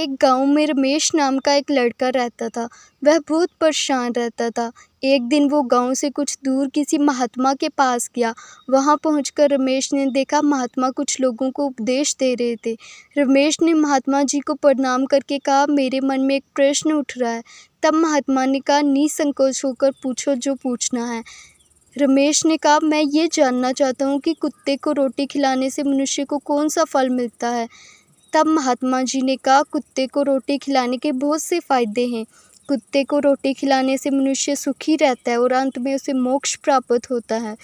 एक गांव में रमेश नाम का एक लड़का रहता था। वह बहुत परेशान रहता था। एक दिन वो गांव से कुछ दूर किसी महात्मा के पास गया। वहां पहुंचकर रमेश ने देखा महात्मा कुछ लोगों को उपदेश दे रहे थे। रमेश ने महात्मा जी को प्रणाम करके कहा, मेरे मन में एक प्रश्न उठ रहा है। तब महात्मा ने कहा, निसंकोच होकर पूछो जो पूछना है। रमेश ने कहा, मैं ये जानना चाहता हूँ कि कुत्ते को रोटी खिलाने से मनुष्य को कौन सा फल मिलता है। तब महात्मा जी ने कहा, कुत्ते को रोटी खिलाने के बहुत से फायदे हैं। कुत्ते को रोटी खिलाने से मनुष्य सुखी रहता है और अंत में उसे मोक्ष प्राप्त होता है।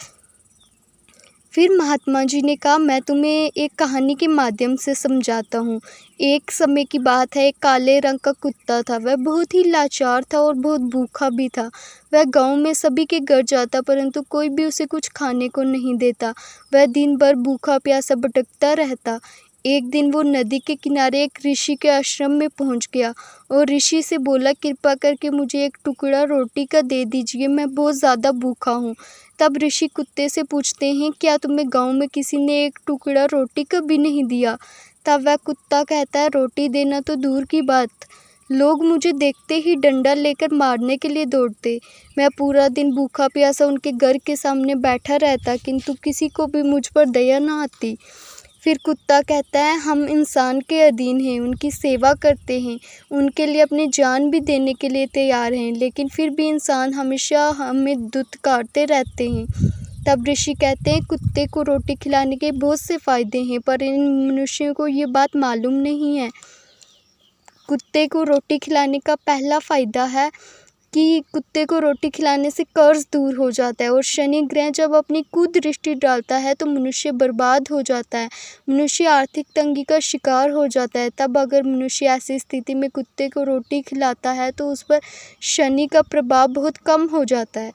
फिर महात्मा जी ने कहा, मैं तुम्हें एक कहानी के माध्यम से समझाता हूँ। एक समय की बात है, एक काले रंग का कुत्ता था। वह बहुत ही लाचार था और बहुत भूखा भी था। वह गांव में सभी के घर जाता, परंतु कोई भी उसे कुछ खाने को नहीं देता। वह दिन भर भूखा प्यासा भटकता रहता। एक दिन वो नदी के किनारे एक ऋषि के आश्रम में पहुंच गया और ऋषि से बोला, कृपा करके मुझे एक टुकड़ा रोटी का दे दीजिए, मैं बहुत ज़्यादा भूखा हूँ। तब ऋषि कुत्ते से पूछते हैं, क्या तुम्हें गांव में किसी ने एक टुकड़ा रोटी का भी नहीं दिया? तब वह कुत्ता कहता है, रोटी देना तो दूर की बात, लोग मुझे देखते ही डंडा लेकर मारने के लिए दौड़ते। मैं पूरा दिन भूखा प्यासा उनके घर के सामने बैठा रहता, किंतु किसी को भी मुझ पर दया न आती। फिर कुत्ता कहता है, हम इंसान के अधीन हैं, उनकी सेवा करते हैं, उनके लिए अपनी जान भी देने के लिए तैयार हैं, लेकिन फिर भी इंसान हमेशा हमें दुत्कारते रहते हैं। तब ऋषि कहते हैं, कुत्ते को रोटी खिलाने के बहुत से फायदे हैं, पर इन मनुष्यों को ये बात मालूम नहीं है। कुत्ते को रोटी खिलाने का पहला फ़ायदा है कि कुत्ते को रोटी खिलाने से कर्ज दूर हो जाता है और शनि ग्रह जब अपनी कुदृष्टि डालता है तो मनुष्य बर्बाद हो जाता है, मनुष्य आर्थिक तंगी का शिकार हो जाता है। तब अगर मनुष्य ऐसी स्थिति में कुत्ते को रोटी खिलाता है तो उस पर शनि का प्रभाव बहुत कम हो जाता है।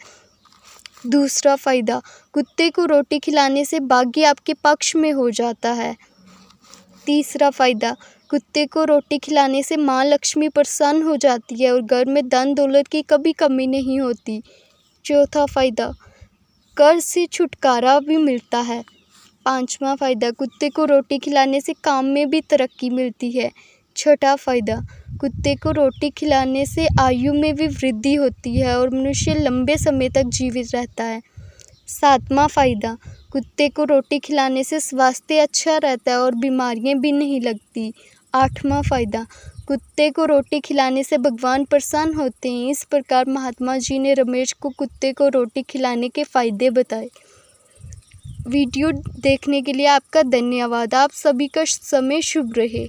दूसरा फ़ायदा, कुत्ते को रोटी खिलाने से भाग्य आपके पक्ष में हो जाता है। तीसरा फ़ायदा, कुत्ते को रोटी खिलाने से माँ लक्ष्मी प्रसन्न हो जाती है और घर में धन दौलत की कभी कमी नहीं होती। चौथा फ़ायदा, कर्ज से छुटकारा भी मिलता है। पांचवा फ़ायदा, कुत्ते को रोटी खिलाने से काम में भी तरक्की मिलती है। छठा फ़ायदा, कुत्ते को रोटी खिलाने से आयु में भी वृद्धि होती है और मनुष्य लंबे समय तक जीवित रहता है। सातवां फ़ायदा, कुत्ते को रोटी खिलाने से स्वास्थ्य अच्छा रहता है और बीमारियां भी नहीं लगती। आठवां फ़ायदा, कुत्ते को रोटी खिलाने से भगवान प्रसन्न होते हैं। इस प्रकार महात्मा जी ने रमेश को कुत्ते को रोटी खिलाने के फ़ायदे बताए। वीडियो देखने के लिए आपका धन्यवाद। आप सभी का समय शुभ रहे।